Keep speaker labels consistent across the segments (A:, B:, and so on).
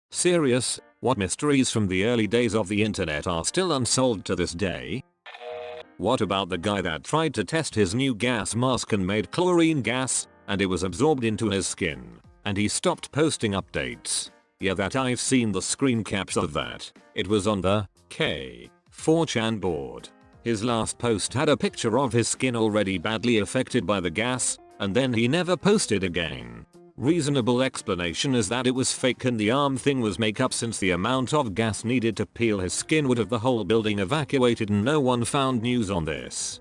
A: Serious, what mysteries from the early days of the internet are still unsolved to this day? What about the guy that tried to test his new gas mask and made chlorine gas, and it was absorbed into his skin, and he stopped posting updates? Yeah, that I've seen the screen caps of that. It was on the 4chan board. His last post had a picture of his skin already badly affected by the gas, and then he never posted again. Reasonable explanation is that it was fake and the arm thing was makeup, since the amount of gas needed to peel his skin would have the whole building evacuated, and no one found news on this.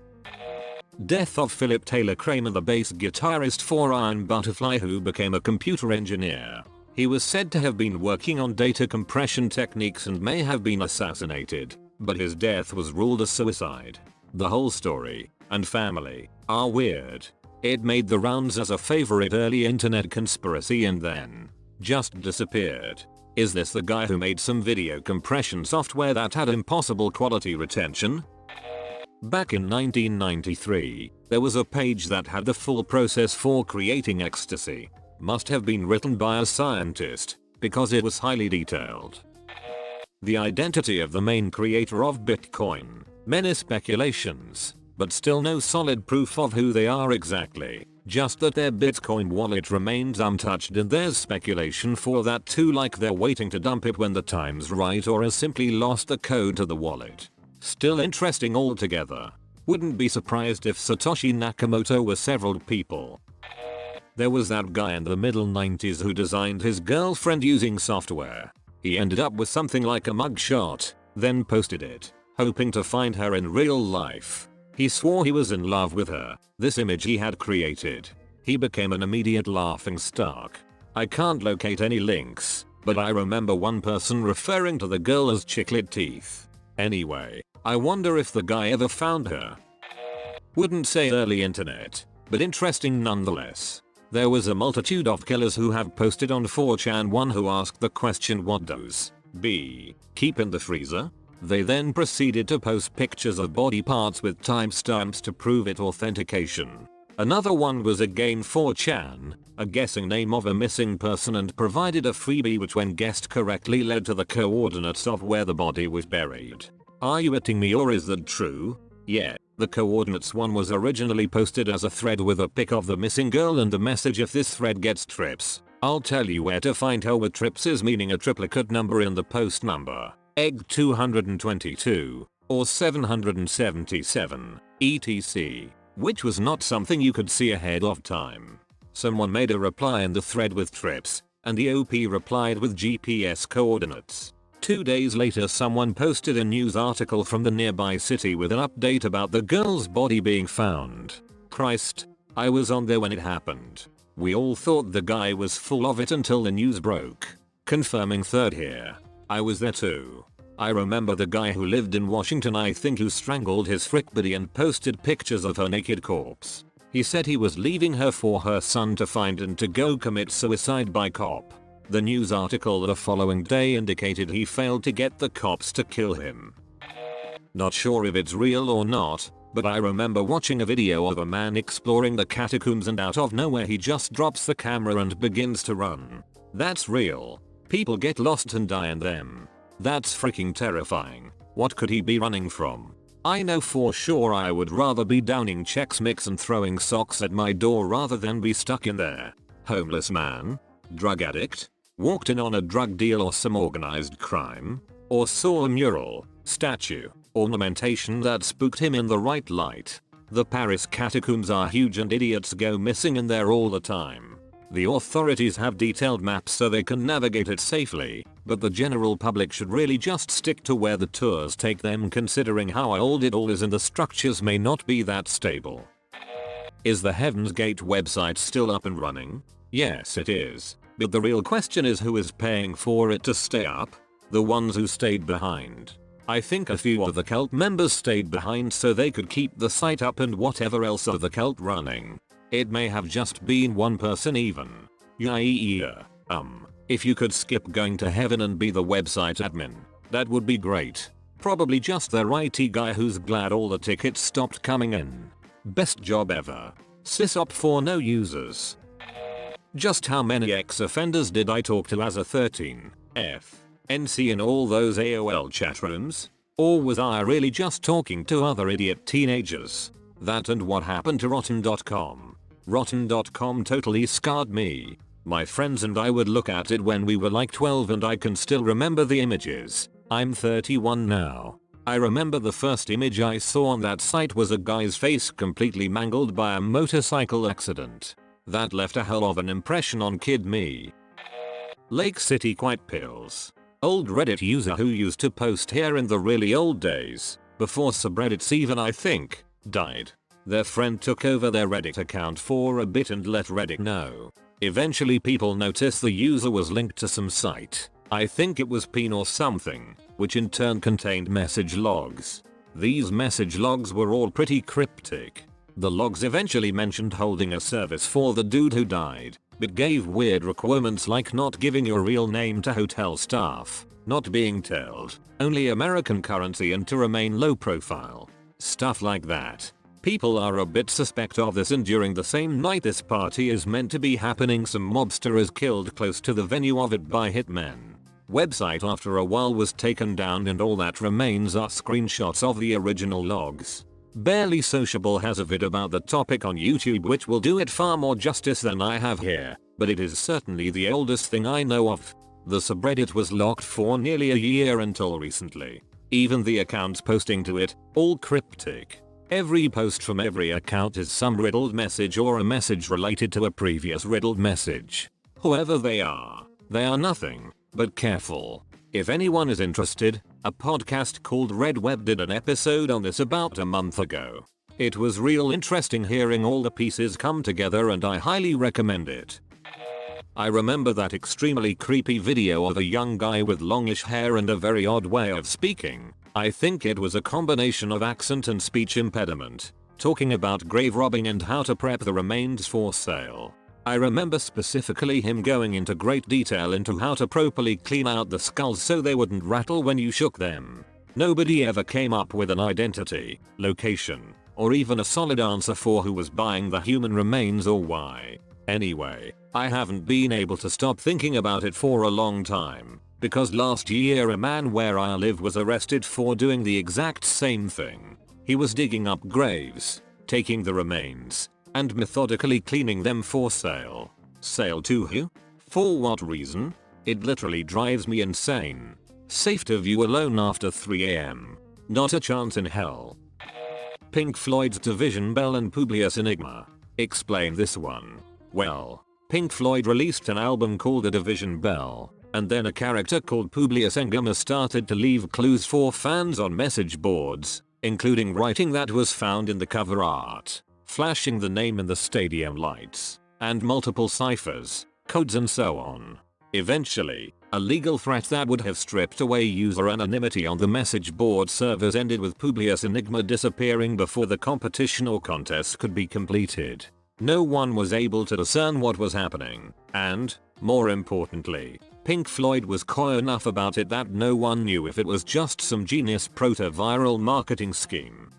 A: Death of Philip Taylor Kramer, the bass guitarist for Iron Butterfly, who became a computer engineer. He was said to have been working on data compression techniques and may have been assassinated, but his death was ruled a suicide. The whole story and family are weird. It made the rounds as a favorite early internet conspiracy and then just disappeared. Is this the guy who made some video compression software that had impossible quality retention? Back in 1993, there was a page that had the full process for creating ecstasy. Must have been written by a scientist, because it was highly detailed. The identity of the main creator of Bitcoin, many speculations, but still no solid proof of who they are exactly, just that their Bitcoin wallet remains untouched, and there's speculation for that too, like they're waiting to dump it when the time's right, or has simply lost the code to the wallet. Still interesting altogether. Wouldn't be surprised if Satoshi Nakamoto were several people. There was that guy in the middle 90s who designed his girlfriend using software. He ended up with something like a mugshot, then posted it, hoping to find her in real life. He swore he was in love with her, this image he had created. He became an immediate laughingstock. I can't locate any links, but I remember one person referring to the girl as chiclet teeth. Anyway, I wonder if the guy ever found her. Wouldn't say early internet, but interesting nonetheless. There was a multitude of killers who have posted on 4chan. One who asked the question, what does B keep in the freezer? They then proceeded to post pictures of body parts with timestamps to prove it authentication. Another one was again 4chan, a guessing name of a missing person, and provided a freebie which when guessed correctly led to the coordinates of where the body was buried. Are you atting me, or is that true? Yeah, the coordinates one was originally posted as a thread with a pic of the missing girl and the message, if this thread gets trips, I'll tell you where to find her, with trips is meaning a triplicate number in the post number. Egg 222 or 777 etc, which was not something you could see ahead of time. Someone made a reply in the thread with trips, and the OP replied with GPS coordinates. 2 days later someone posted a news article from the nearby city with an update about the girl's body being found. Christ, I was on there when it happened. We all thought the guy was full of it until the news broke. Confirming third here. I was there too. I remember the guy who lived in Washington, I think, who strangled his frick buddy and posted pictures of her naked corpse. He said he was leaving her for her son to find and to go commit suicide by cop. The news article the following day indicated he failed to get the cops to kill him. Not sure if it's real or not, but I remember watching a video of a man exploring the catacombs and out of nowhere he just drops the camera and begins to run. That's real. People get lost and die in them. That's freaking terrifying. What could he be running from? I know for sure I would rather be downing Chex Mix and throwing socks at my door rather than be stuck in there. Homeless man? Drug addict? Walked in on a drug deal or some organized crime? Or saw a mural, statue, ornamentation that spooked him in the right light? The Paris catacombs are huge and idiots go missing in there all the time. The authorities have detailed maps so they can navigate it safely, but the general public should really just stick to where the tours take them, considering how old it all is and the structures may not be that stable. Is the Heaven's Gate website still up and running? Yes, it is. But the real question is, who is paying for it to stay up? The ones who stayed behind. I think a few of the cult members stayed behind so they could keep the site up and whatever else of the cult running. It may have just been one person even. Yeah. If you could skip going to heaven and be the website admin, that would be great. Probably just their IT guy who's glad all the tickets stopped coming in. Best job ever. Sysop for no users. Just how many ex-offenders did I talk to as a 13? NC in all those AOL chat rooms? Or was I really just talking to other idiot teenagers? That and what happened to Rotten.com. Rotten.com totally scarred me. My friends and I would look at it when we were like 12 and I can still remember the images. I'm 31 now. I remember the first image I saw on that site was a guy's face completely mangled by a motorcycle accident. That left a hell of an impression on kid me. Lake City Quiet Pills. Old Reddit user who used to post here in the really old days, before subreddits even I think, died. Their friend took over their Reddit account for a bit and let Reddit know. Eventually people noticed the user was linked to some site. I think it was Peen or something, which in turn contained message logs. These message logs were all pretty cryptic. The logs eventually mentioned holding a service for the dude who died, but gave weird requirements like not giving your real name to hotel staff, not being told, only American currency and to remain low profile. Stuff like that. People are a bit suspect of this, and during the same night this party is meant to be happening some mobster is killed close to the venue of it by hitmen. Website after a while was taken down and all that remains are screenshots of the original logs. Barely Sociable has a vid about the topic on YouTube which will do it far more justice than I have here, but it is certainly the oldest thing I know of. The subreddit was locked for nearly a year until recently. Even the accounts posting to it, all cryptic. Every post from every account is some riddled message or a message related to a previous riddled message. Whoever they are nothing but careful. If anyone is interested, a podcast called Red Web did an episode on this about a month ago. It was real interesting hearing all the pieces come together and I highly recommend it. I remember that extremely creepy video of a young guy with longish hair and a very odd way of speaking. I think it was a combination of accent and speech impediment, talking about grave robbing and how to prep the remains for sale. I remember specifically him going into great detail into how to properly clean out the skulls so they wouldn't rattle when you shook them. Nobody ever came up with an identity, location, or even a solid answer for who was buying the human remains or why. Anyway, I haven't been able to stop thinking about it for a long time, because last year a man where I live was arrested for doing the exact same thing. He was digging up graves, taking the remains, and methodically cleaning them for sale. Sale to who? For what reason? It literally drives me insane. Safe to view alone after 3 AM. Not a chance in hell. Pink Floyd's Division Bell and Publius Enigma. Explain this one. Well, Pink Floyd released an album called The Division Bell, and then a character called Publius Enigma started to leave clues for fans on message boards, including writing that was found in the cover art, flashing the name in the stadium lights, and multiple ciphers, codes and so on. Eventually, a legal threat that would have stripped away user anonymity on the message board servers ended with Publius Enigma disappearing before the competition or contest could be completed. No one was able to discern what was happening, and, more importantly, Pink Floyd was coy enough about it that no one knew if it was just some genius proto-viral marketing scheme.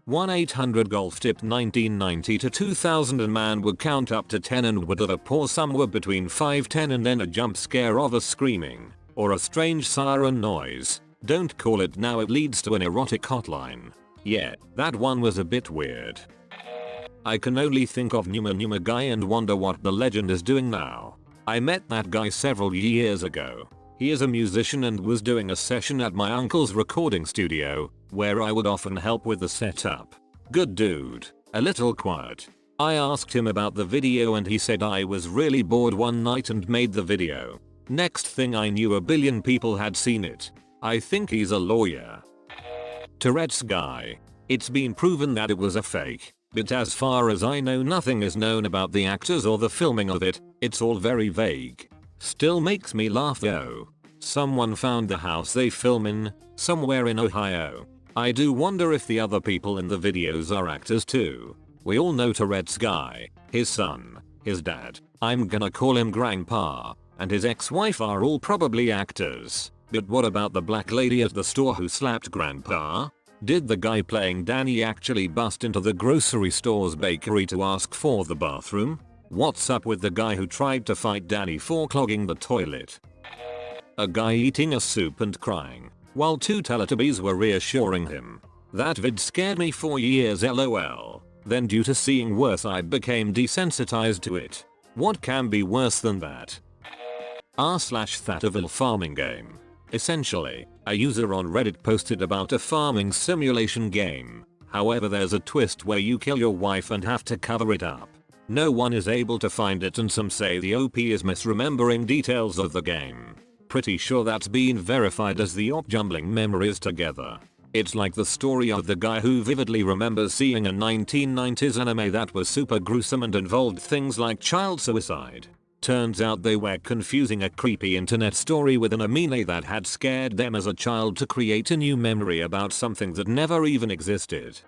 A: 1-800-GOLF tip 1990 to 2000 a man would count up to 10 and would utter pause somewhere between 5-10 and then a jump scare of a screaming, or a strange siren noise. Don't call it now, it leads to an erotic hotline. Yeah, that one was a bit weird. I can only think of Numa guy and wonder what the legend is doing now. I met that guy several years ago. He is a musician and was doing a session at my uncle's recording studio, where I would often help with the setup. Good dude, a little quiet. I asked him about the video and he said I was really bored one night and made the video. Next thing I knew a billion people had seen it. I think he's a lawyer. Tourette's guy. It's been proven that it was a fake, but as far as I know nothing is known about the actors or the filming of it. It's all very vague. Still makes me laugh though. Someone found the house they film in, somewhere in Ohio. I do wonder if the other people in the videos are actors too. We all know Tourette's guy, his son, his dad, I'm gonna call him Grandpa, and his ex-wife are all probably actors. But what about the black lady at the store who slapped Grandpa? Did the guy playing Danny actually bust into the grocery store's bakery to ask for the bathroom? What's up with the guy who tried to fight Danny for clogging the toilet? A guy eating a soup and crying, while 2 Teletubbies were reassuring him. That vid scared me for years lol. Then due to seeing worse I became desensitized to it. What can be worse than that? r/thataville farming game. Essentially, a user on Reddit posted about a farming simulation game. However, there's a twist where you kill your wife and have to cover it up. No one is able to find it and some say the OP is misremembering details of the game. Pretty sure that's been verified as the op jumbling memories together. It's like the story of the guy who vividly remembers seeing a 1990s anime that was super gruesome and involved things like child suicide. Turns out they were confusing a creepy internet story with an anime that had scared them as a child to create a new memory about something that never even existed.